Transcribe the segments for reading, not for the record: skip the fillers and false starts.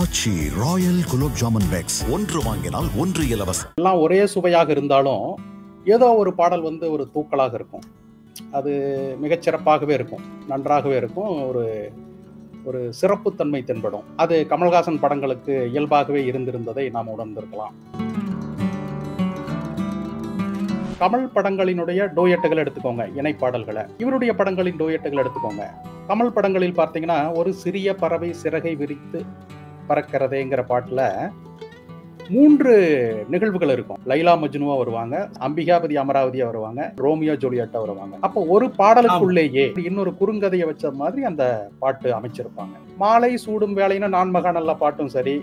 ஆச்சி Royal gulab jamun packs ஒன்று வாங்கினால் ஒன்று இலவசம். எல்லாம் ஒரே சுவையாக இருந்தாலும் ஏதோ ஒரு பாடல் வந்து ஒரு தூக்கலாக இருக்கும். அது மிகச்சிறப்பாகவே இருக்கும், நன்றாகவே இருக்கும். ஒரு ஒரு சிறப்புத்தன்மை தென்படும். அது கமல்ஹாசன் படங்களுக்கு இயல்பாகவே இருந்திருந்ததை நாம் உணர்ந்திருக்கலாம். கமல் படங்களினுடைய டூயட்டுகள் எடுத்துக்கோங்க, இணைப்பாடல்களை. இவருடைய படங்களின் டூயட்டுகள் எடுத்துக்கோங்க. கமல் படங்களில் பார்த்தீங்கன்னா, ஒரு சிறிய பறவை சிறகை விரித்து பறக்கிறதேங்கிற பாட்டுல 3 நிகழ்வுகள் இருக்கும். லைலா மஜ்னுவா வருவாங்க, அம்பிகாபதி அமராவதியா வருவாங்க, ரோமியோ ஜூலியட்டா வருவாங்க. அப்போ ஒரு பாடலுக்குள்ளேயே இன்னொரு குறுங்கதையை வச்ச மாதிரி அந்த பாட்டு அமைச்சிருப்பாங்க. மாலை சூடும் வேலைன்னா நான் மகாநல்ல பாட்டும் சரி,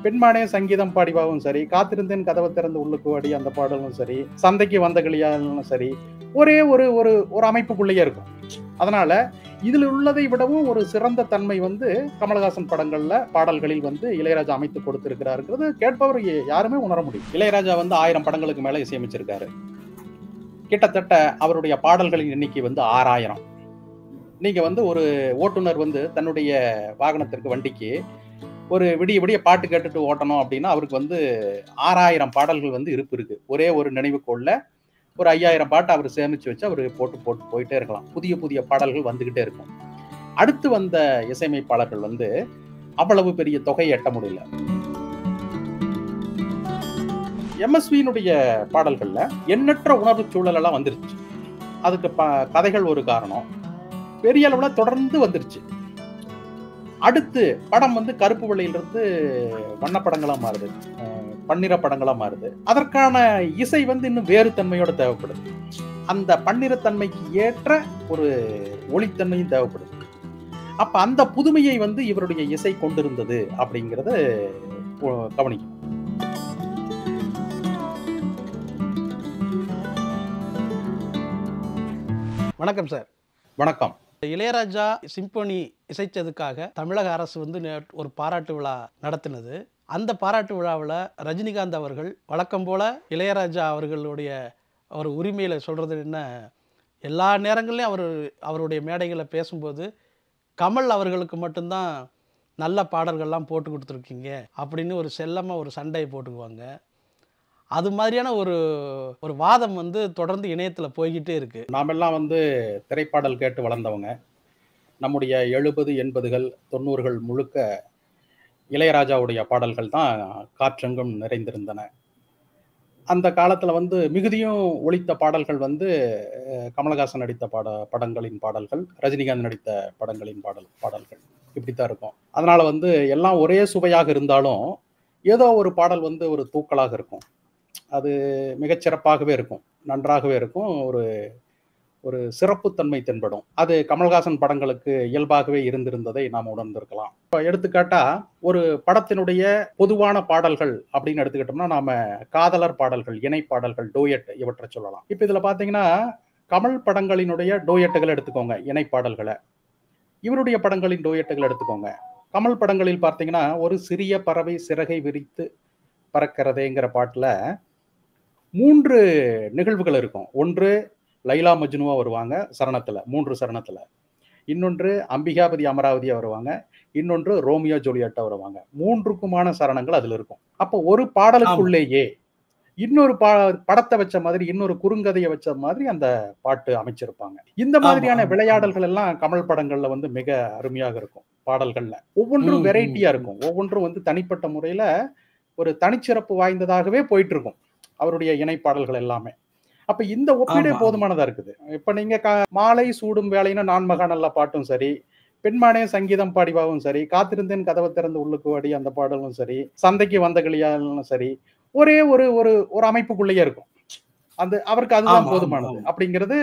பெண்மானே சங்கீதம் பாடிவாவும் சரி, காத்திருந்தேன் கதவை திறந்து உள்ளுக்கு வாடி அந்த பாடலும் சரி, சந்தைக்கு வந்த கிளியாலும் சரி, ஒரே ஒரு ஒரு ஒரு அமைப்புக்குள்ளேயே இருக்கும். அதனால இதில் உள்ளதை விடவும் ஒரு சிறந்த தன்மை வந்து கமல்ஹாசன் படங்கள்ல பாடல்களில் வந்து இளையராஜா அமைத்து கொடுத்திருக்கிறாருங்கிறது கேட்பவர் யாருமே உணர முடியும். இளையராஜா வந்து 1000 படங்களுக்கு மேல இசையமைச்சிருக்காரு. கிட்டத்தட்ட அவருடைய பாடல்களின் எண்ணிக்கை வந்து 6000. நீங்க வந்து ஒரு ஓட்டுநர் வந்து தன்னுடைய வாகனத்திற்கு, வண்டிக்கு ஒரு விடிய விடிய பாட்டு கேட்டுட்டு ஓட்டணும் அப்படின்னா அவருக்கு வந்து 6000 பாடல்கள் வந்து இருப்பு இருக்கு. ஒரே ஒரு நினைவுக்கோள்ல ஒரு 5000 பாட்டு அவர் சேமிச்சு வச்சு அவர் போட்டு போயிட்டே இருக்கலாம். புதிய புதிய பாடல்கள் வந்துகிட்டே இருக்கும். அடுத்து வந்த இசையமைப்பாளர்கள் வந்து அவ்வளவு பெரிய தொகையை எட்ட முடியல. எம்எஸ்வியினுடைய பாடல்கள்ல எண்ணற்ற உணர்வு சூழல் எல்லாம் வந்துருச்சு. அதுக்கு கதைகள் ஒரு காரணம். பெரிய அளவுல தொடர்ந்து வந்துருச்சு. அடுத்து படம் வந்து கருப்பு வெள்ளையிலிருந்து வண்ண படங்களா மாறுது, பன்னிற படங்களா மாறுது. அதற்கான இசை வந்து இன்னும் வேறு தன்மையோட தேவைப்படுது. அந்த பன்னிறத்தன்மைக்கு ஏற்ற ஒரு ஒளித்தன்மையும் தேவைப்படுது. அப்ப அந்த புதுமையை வந்து இவருடைய இசை கொண்டிருந்தது அப்படிங்கறத கவனிக்கணும். வணக்கம் சார். வணக்கம். இளையராஜா சிம்பொனி இசைச்சதுக்காக தமிழக அரசு வந்து ஒரு பாராட்டு விழா நடத்தினது. அந்த பாராட்டு விழாவில் ரஜினிகாந்த் அவர்கள் வழக்கம் போல் இளையராஜா அவர்களுடைய ஒரு உரிமையில் சொல்கிறது என்ன, எல்லா நேரங்கள்லையும் அவருடைய மேடைகளை பேசும்போது கமல் அவர்களுக்கு மட்டும்தான் நல்ல பாடல்கள்லாம் போட்டு கொடுத்துருக்கீங்க அப்படின்னு ஒரு செல்லமாக ஒரு சண்டையை போட்டுக்குவாங்க. அது மாதிரியான ஒரு வாதம் வந்து தொடர்ந்து இணையத்தில் போய்கிட்டே இருக்கு. நாமெல்லாம் வந்து திரைப்பாடல் கேட்டு வளர்ந்தவங்க. நம்முடைய 70, 80கள், 90கள் முழுக்க இளையராஜாவுடைய பாடல்கள் தான் காற்றெங்கும் நிறைந்திருந்தன. அந்த காலத்துல வந்து மிகுதியும் ஒலித்த பாடல்கள் வந்து கமலஹாசன் நடித்த படங்களின் பாடல்கள், ரஜினிகாந்த் நடித்த படங்களின் பாடல்கள் இப்படித்தான் இருக்கும். அதனால வந்து எல்லாம் ஒரே சுவையாக இருந்தாலும் ஏதோ ஒரு பாடல் வந்து ஒரு தூக்கலாக இருக்கும். அது மிகச்சிறப்பாகவே இருக்கும், நன்றாகவே இருக்கும். ஒரு ஒரு சிறப்புத்தன்மை தென்படும். அது கமல்ஹாசன் படங்களுக்கு இயல்பாகவே இருந்திருந்ததை நாம் உணர்ந்திருக்கலாம். இப்போ எடுத்துக்காட்டா ஒரு படத்தினுடைய பொதுவான பாடல்கள் அப்படின்னு எடுத்துக்கிட்டோம்னா நாம காதலர் பாடல்கள், இணை பாடல்கள், டூயட் இவற்றை சொல்லலாம். இப்போ இதுல பாத்தீங்கன்னா கமல் படங்களினுடைய டூயட்டுகள் எடுத்துக்கோங்க, இணை பாடல்களை. இவருடைய படங்களின் டூயட்டுகள் எடுத்துக்கோங்க. கமல் படங்களில் பார்த்தீங்கன்னா, ஒரு சிறிய பறவை சிறகை விரித்து பறக்கிறதேங்கிற பாட்டுல 3 நிகழ்வுகள் இருக்கும். ஒன்று லைலா மஜ்னுவா வருவாங்க சரணத்துல, 3 சரணத்துல. இன்னொன்று அம்பிகாபதி அமராவதியா வருவாங்க. இன்னொன்று ரோமியோ ஜூலியட்டா வருவாங்க. 3க்குமான சரணங்கள் அதுல இருக்கும். அப்போ ஒரு பாடலுக்குள்ளேயே இன்னொரு படத்தை வச்ச மாதிரி, இன்னொரு குறுங்கதையை வச்ச மாதிரி அந்த பாட்டு அமைச்சிருப்பாங்க. இந்த மாதிரியான விளையாடல்கள் எல்லாம் கமல் படங்கள்ல வந்து மிக அருமையாக இருக்கும். பாடல்கள்ல ஒவ்வொன்றும் வெரைட்டியா இருக்கும். ஒவ்வொன்றும் வந்து தனிப்பட்ட முறையில ஒரு தனிச்சிறப்பு வாய்ந்ததாகவே போயிட்டு இருக்கும் அவருடைய இணைப்பாடல்கள் எல்லாமே. அப்ப இந்த ஒப்பீடே போதுமானதா இருக்குது. இப்ப நீங்க மாலை சூடும் வேலைன்னா நான் மகாநல்ல பாட்டும் சரி, பெண்மானே சங்கீதம் பாடிவாவும் சரி, காத்திருந்தேன் கதவை திறந்து உள்ளுக்கு வாடி அந்த பாடலும் சரி, சந்தைக்கு வந்த கிளியாலும் சரி, ஒரே ஒரு ஒரு ஒரு அமைப்புக்குள்ளேயே இருக்கும். அவருக்கு அதுதான் போதுமானது அப்படிங்கிறது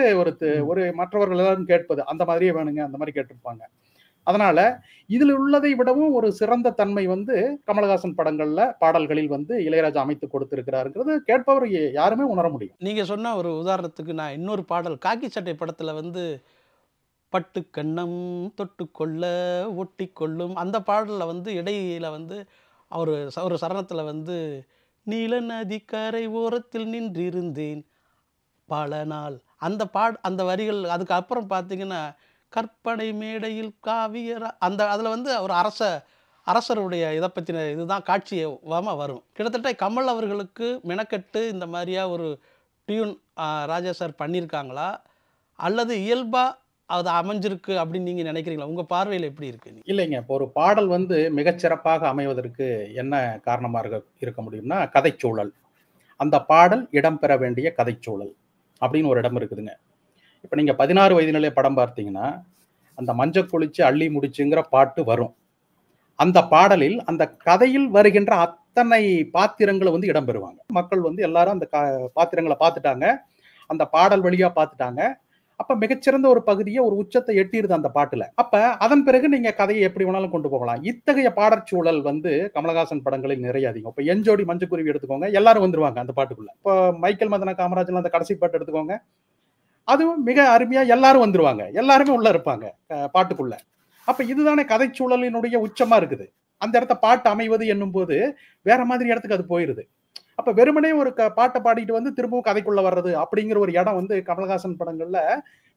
ஒரு மற்றவர்கள் எல்லாரும் கேட்பது அந்த மாதிரியே வேணுங்க, அந்த மாதிரி கேட்டிருப்பாங்க. அதனால இதில் உள்ளதை விடவும் ஒரு சிறந்த தன்மை வந்து கமல்ஹாசன் படங்கள்ல பாடல்களில் வந்து இளையராஜா அமைத்து கொடுத்திருக்கிறாருங்கிறது கேட்பவர் யாருமே உணர முடியும். நீங்க சொன்ன ஒரு உதாரணத்துக்கு நான் இன்னொரு பாடல் காக்கி சட்டை படத்துல வந்து பட்டு கண்ணம் தொட்டு கொள்ள ஒட்டி கொள்ளும் அந்த பாடலில் வந்து இடையில வந்து ஒரு சரணத்தில் வந்து நீல நதி கரை ஓரத்தில் நின்றிருந்தேன் பல நாள் அந்த வரிகள். அதுக்கப்புறம் பார்த்தீங்கன்னா கற்பனை மேடையில் காவியரா அதில் வந்து ஒரு அரசருடைய இதை பற்றின இதுதான் காட்சியமாக வரும். கிட்டத்தட்ட கமல் அவர்களுக்கு மெனக்கெட்டு இந்த மாதிரியா ஒரு டியூன் ராஜா சார் பண்ணியிருக்காங்களா, அல்லது இயல்பாக அது அமைஞ்சிருக்கு அப்படின்னு நீங்கள் நினைக்கிறீங்களா? உங்கள் பார்வையில் எப்படி இருக்கு? இல்லைங்க. இப்போ ஒரு பாடல் வந்து மிகச்சிறப்பாக அமைவதற்கு என்ன காரணமாக இருக்க முடியும்னா, கதைச்சூழல். அந்த பாடல் இடம்பெற வேண்டிய கதைச்சூழல் அப்படின்னு ஒரு இடம் இருக்குதுங்க. இப்ப நீங்க 16 வயதினிலே படம் பார்த்தீங்கன்னா, அந்த மஞ்ச குளிச்சு அள்ளி முடிச்சுங்கிற பாட்டு வரும். அந்த பாடலில் அந்த கதையில் வருகின்ற அத்தனை பாத்திரங்களும் வந்து இடம்பெறுவாங்க. மக்கள் வந்து எல்லாரும் அந்த பாத்திரங்கள பார்த்துட்டாங்க. அந்த பாடல் வழியா பார்த்துட்டாங்க. அப்ப மிகச்சிறந்த ஒரு பகுதிய ஒரு உச்சத்தை எட்டிருது அந்த பாட்டுல. அப்ப அதன் பிறகு நீங்க கதையை எப்படி வேணாலும் கொண்டு போகலாம். இத்தகைய பாடற்சூழல் வந்து கமலஹாசன் படங்களில் நிறைய அதிகம். இப்ப எஞ்சோடி மஞ்சக்குருவி எடுத்துக்கோங்க. எல்லாரும் வந்துருவாங்க அந்த பாட்டுக்குள்ள. இப்போ மைக்கேல் மதன காமராஜன் அந்த கடைசி பாட்டு எடுத்துக்கோங்க. அதுவும் மிக அருமையா எல்லாரும் வந்துருவாங்க. எல்லாருமே உள்ள இருப்பாங்க பாட்டுக்குள்ள. அப்ப இதுதானே கதைச்சூழலினுடைய உச்சமா இருக்குது. அந்த இடத்த பாட்டு அமைவது என்னும் போது வேற மாதிரி இடத்துக்கு அது போயிருது. அப்ப வெறுமனே ஒரு பாட்டை பாடிட்டு வந்து திரும்பவும் கதைக்குள்ள வர்றது அப்படிங்கிற ஒரு இடம் வந்து கமலஹாசன் படங்கள்ல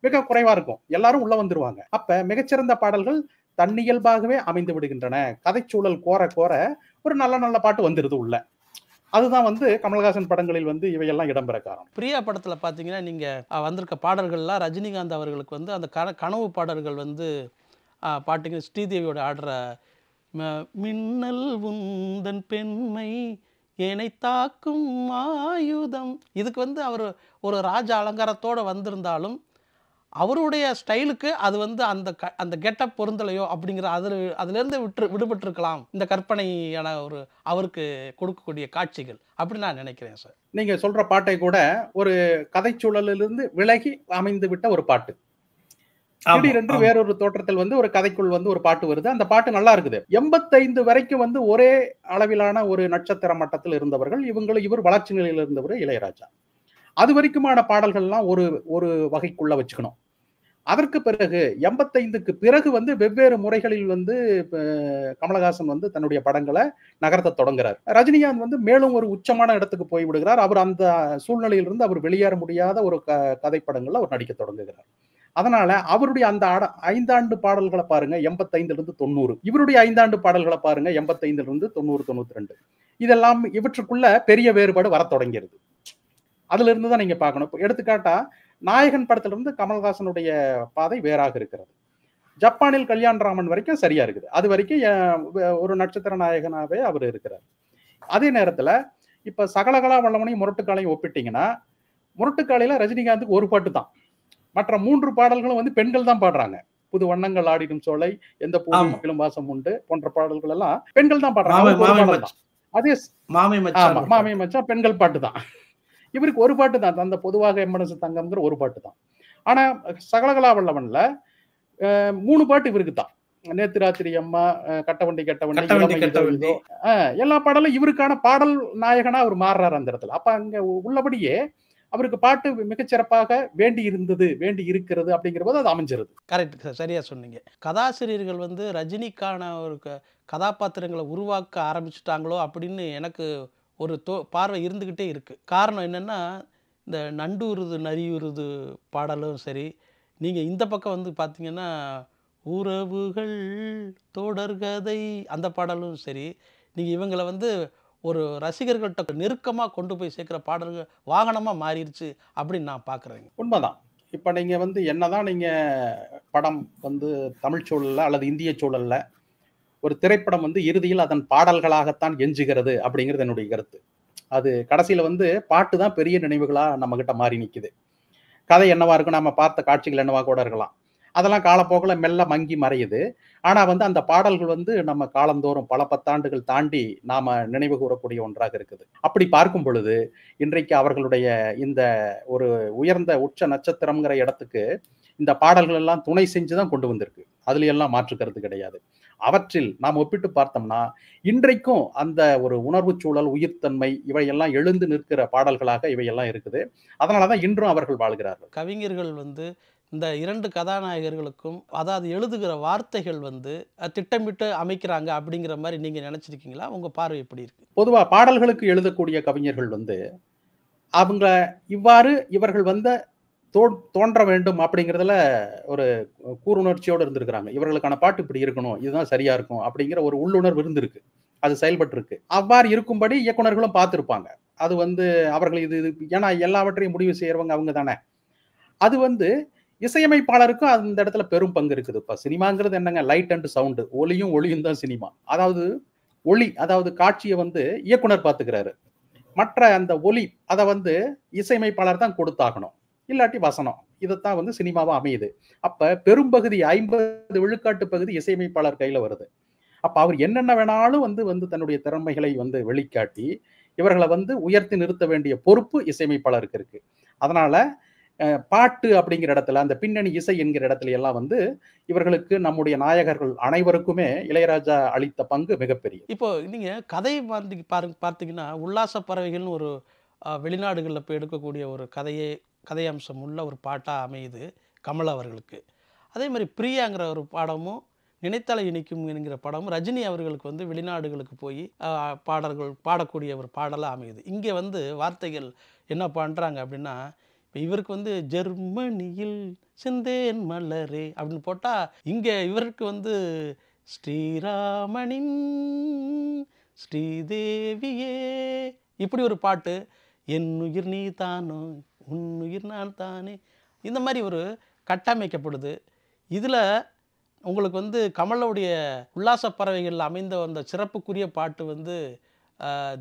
மிக குறைவா இருக்கும். எல்லாரும் உள்ள வந்துருவாங்க. அப்ப மிகச்சிறந்த பாடல்கள் தன்னியல்பாகவே அமைந்து விடுகின்றன. கதைச்சூழல் கோர கோர ஒரு நல்ல நல்ல பாட்டு வந்துருது உள்ள. அதுதான் வந்து கமலஹாசன் படங்களில் வந்து இவையெல்லாம் இடம்பெற காரணம். பிரியா படத்தில் பார்த்தீங்கன்னா, நீங்கள் வந்திருக்க பாடல்கள்லாம் ரஜினிகாந்த் அவர்களுக்கு வந்து அந்த கனவு பாடல்கள் வந்து பாட்டுங்க ஸ்ரீதேவியோட ஆடுற மின்னல் உந்தன் பெண்மை என்னை தாக்கும் ஆயுதம், இதுக்கு வந்து அவர் ஒரு ராஜ அலங்காரத்தோடு வந்திருந்தாலும் அவருடைய ஸ்டைலுக்கு அது வந்து அந்த கெட்டப் பொருந்தலையோ அப்படிங்கிற அதுலேருந்து விடுபட்டிருக்கலாம் இந்த கற்பனையான ஒரு அவருக்கு கொடுக்கக்கூடிய காட்சிகள் அப்படி நான் நினைக்கிறேன் சார். நீங்க சொல்ற பாட்டை கூட ஒரு கதைச்சூழலிலிருந்து விலகி அமைந்து விட்ட ஒரு பாட்டு. திடீரென்று வேறொரு தோற்றத்தில் வந்து ஒரு கதைக்குள் வந்து ஒரு பாட்டு வருது. அந்த பாட்டு நல்லா இருக்குது. 85 வரைக்கும் வந்து ஒரே அளவிலான ஒரு நட்சத்திர மட்டத்தில் இருந்தவர்கள். இவர் வளர்ச்சி நிலையில் இருந்தவர் இளையராஜா. அது வரைக்குமான பாடல்கள்லாம் ஒரு வகைக்குள்ள வச்சுக்கணும். அதற்கு பிறகு 85க்கு பிறகு வந்து வெவ்வேறு முறைகளில் வந்து கமலஹாசன் வந்து தன்னுடைய படங்களை நகர்த்த தொடங்குறார். ரஜினிகாந்த் வந்து மேலும் ஒரு உச்சமான இடத்துக்கு போய் விடுகிறார். அவர் அந்த சூழ்நிலையிலிருந்து அவர் வெளியேற முடியாத ஒரு கதைப்படங்கள்ல அவர் நடிக்க தொடங்குகிறார். அதனால அவருடைய அந்த 5 ஆண்டு பாடல்களை பாருங்க 85 இருந்து 90. இவருடைய 5 ஆண்டு பாடல்களை பாருங்க 85 இருந்து 90, 92. இதெல்லாம் இவற்றுக்குள்ள பெரிய வேறுபாடு வர தொடங்கிறது. அதுல இருந்து தான் நீங்க பார்க்கணும். எடுத்துக்காட்டா நாயகன் படத்துல இருந்து கமல்ஹாசனுடைய பாதை வேறாக இருக்கிறது. ஜப்பானில் கல்யாணராமன் வரைக்கும் சரியா இருக்குது. அது வரைக்கும் ஒரு நட்சத்திர நாயகனாவே அவர் இருக்கிறார். அதே நேரத்துல இப்ப சகலகலா வல்லவனையும் முரட்டுக்காலையும் ஒப்பிட்டீங்கன்னா, முரட்டுக்காலையில ரஜினிகாந்துக்கு ஒரு பாட்டு தான். மற்ற 3 பாடல்களும் வந்து பெண்கள் தான் பாடுறாங்க. புது வண்ணங்கள் ஆடிடும் சோலை, எந்த பூவிலும் வாசம் உண்டு போன்ற பாடல்கள் எல்லாம் பெண்கள் தான் பாடுறாங்க. அதே மாமே மச்சான் பெண்கள் பாட்டு தான். இவருக்கு ஒரு பாட்டு தான். அந்த பொதுவாக எம்மனசு தங்கம்ங்கிற ஒரு பாட்டு தான். ஆனா சகலகலா வல்லவன்ல 3 பாட்டு இவருக்கு தான். நேத்து ராத்திரி அம்மா, கட்டவண்டி கட்டவண்டி, எல்லா பாடலும் இவருக்கான பாடல் நாயகனா அவர் மாறுறாரு அந்த இடத்துல. அப்ப அங்க உள்ளபடியே அவருக்கு பாட்டு மிகச்சிறப்பாக வேண்டி இருக்கிறது அப்படிங்கிற போது அது அமைஞ்சிருது. கரெக்ட் சார், சரியா சொன்னீங்க. கதாசிரியர்கள் வந்து ரஜினிக்கான ஒரு கதாபாத்திரங்களை உருவாக்க ஆரம்பிச்சுட்டாங்களோ அப்படின்னு எனக்கு ஒரு பார்வை இருந்துக்கிட்டே இருக்குது. காரணம் என்னென்னா, இந்த நண்டுருது நரியுருது பாடலும் சரி, நீங்கள் இந்த பக்கம் வந்து பார்த்தீங்கன்னா உறவுகள் தொடர்கதை அந்த பாடலும் சரி, நீங்கள் இவங்களை வந்து ஒரு ரசிகர்கள்ட்ட நெருக்கமாக கொண்டு போய் சேர்க்குற பாடல்கள் வாகனமாக மாறிடுச்சு அப்படின்னு நான் பார்க்குறேங்க. உண்மைதான். இப்போ நீங்கள் வந்து என்னதான் நீங்கள் படம் வந்து தமிழ் சூழலில் அல்லது இந்திய சூழலில் ஒரு திரைப்படம் வந்து இறுதியில் அதன் பாடல்களாகத்தான் எஞ்சுகிறது அப்படிங்கிறது என்னுடைய கருத்து. அது கடைசியில் வந்து பாட்டு தான் பெரிய நினைவுகளாக நம்மக்கிட்ட மாறி நிற்குது. கதை என்னவா இருக்கும், நம்ம பார்த்த காட்சிகள் என்னவா கூட இருக்கலாம். அதெல்லாம் காலப்போக்கில் மெல்ல மங்கி மறையுது. ஆனால் வந்து அந்த பாடல்கள் வந்து நம்ம காலந்தோறும் பல 10 ஆண்டுகள் தாண்டி நாம் நினைவு கூறக்கூடிய ஒன்றாக இருக்குது. அப்படி பார்க்கும் பொழுது இன்றைக்கு அவர்களுடைய இந்த ஒரு உயர்ந்த உச்ச நட்சத்திரம்ங்கிற இடத்துக்கு இந்த பாடல்கள் எல்லாம் துணை செஞ்சு தான் கொண்டு வந்திருக்கு. அதுல எல்லாம் மாற்றுக்கிறது கிடையாது. அவற்றில் நாம் ஒப்பிட்டு பார்த்தோம்னா இன்றைக்கும் அந்த ஒரு உணர்வு சூழல், உயிர்த்தன்மை இவையெல்லாம் எழுந்து நிற்கிற பாடல்களாக இவையெல்லாம் இருக்குது. அதனாலதான் இன்றும் அவர்கள் வாழ்கிறார்கள். கவிஞர்கள் வந்து இந்த 2 கதாநாயகர்களுக்கும் அதாவது எழுதுகிற வார்த்தைகள் வந்து திட்டமிட்டு அமைக்கிறாங்க அப்படிங்கிற மாதிரி நீங்க நினைச்சிருக்கீங்களா? உங்க பார்வை எப்படி இருக்கு? பொதுவா பாடல்களுக்கு எழுதக்கூடிய கவிஞர்கள் வந்து அவங்க இவ்வாறு இவர்கள் வந்த தோன்ற வேண்டும் அப்படிங்கிறதுல ஒரு கூருணர்ச்சியோடு இருந்திருக்கிறாங்க. இவர்களுக்கான பாட்டு இப்படி இருக்கணும், இதுதான் சரியா இருக்கும் அப்படிங்கிற ஒரு உள்ளுணர்வு இருந்திருக்கு. அது செயல்பட்டு இருக்கு. அவ்வாறு இருக்கும்படி இயக்குனர்களும் பார்த்திருப்பாங்க. அது அவர்கள் இது ஏன்னா எல்லாவற்றையும் முடிவு செய்யறவங்க அவங்க தானே. அது இசையமைப்பாளருக்கும் அந்த இடத்துல பெரும் பங்கு இருக்குது. இப்ப சினிமாங்கிறது என்னங்க, லைட் அண்ட் சவுண்ட், ஒலியும் ஒளியும் தான் சினிமா. அதாவது காட்சியை இயக்குனர் பார்த்துக்கிறாரு. மற்ற அந்த ஒலி அதை இசையமைப்பாளர் தான் கொடுத்தாகணும், இல்லாட்டி வசனம். இதைத்தான் சினிமாவா அமையுது. அப்ப பெரும்பகுதி 50 விழுக்காட்டு பகுதி இசையமைப்பாளர் கையில வருது. அப்ப அவர் என்னென்ன வேணாலும் தன்னுடைய திறமைகளை வெளிக்காட்டி இவர்களை உயர்த்தி நிறுத்த வேண்டிய பொறுப்பு இசையமைப்பாளருக்கு இருக்கு. அதனால பாட்டு அப்படிங்கிற இடத்துல, அந்த பின்னணி இசை என்கிற இடத்துல எல்லாம் இவர்களுக்கு நம்முடைய நாயகர்கள் அனைவருக்குமே இளையராஜா அளித்த பங்கு மிகப்பெரியது. இப்போ நீங்க கதை பார்த்தீங்கன்னா, உல்லாச பறவைகள்னு ஒரு வெளிநாடுகளில் போய் எடுக்கக்கூடிய ஒரு கதை அம்சம் உள்ள ஒரு பாட்டாக அமையுது கமல் அவர்களுக்கு. அதே மாதிரி பிரியாங்கிற ஒரு பாடமும், நினைத்தலை இனிக்கும் என்கிற படமும் ரஜினி அவர்களுக்கு வெளிநாடுகளுக்கு போய் பாடக்கூடிய ஒரு பாடலாக அமையுது. இங்கே வார்த்தைகள் என்ன பண்ணுறாங்க அப்படின்னா, இப்போ இவருக்கு ஜெர்மனியில் சிந்தேன் மலரே அப்படின்னு போட்டால், இங்கே இவருக்கு ஸ்ரீராமனின் ஸ்ரீதேவியே இப்படி ஒரு பாட்டு, என் உயிர் நீ தானோ உன் உயிர் நான் தானே, இந்த மாதிரி ஒரு கட்டமைக்கப்படுது. இதில் உங்களுக்கு கமலுடைய உல்லாச பறவைகள் அமைந்த அந்த சிறப்புக்குரிய பாட்டு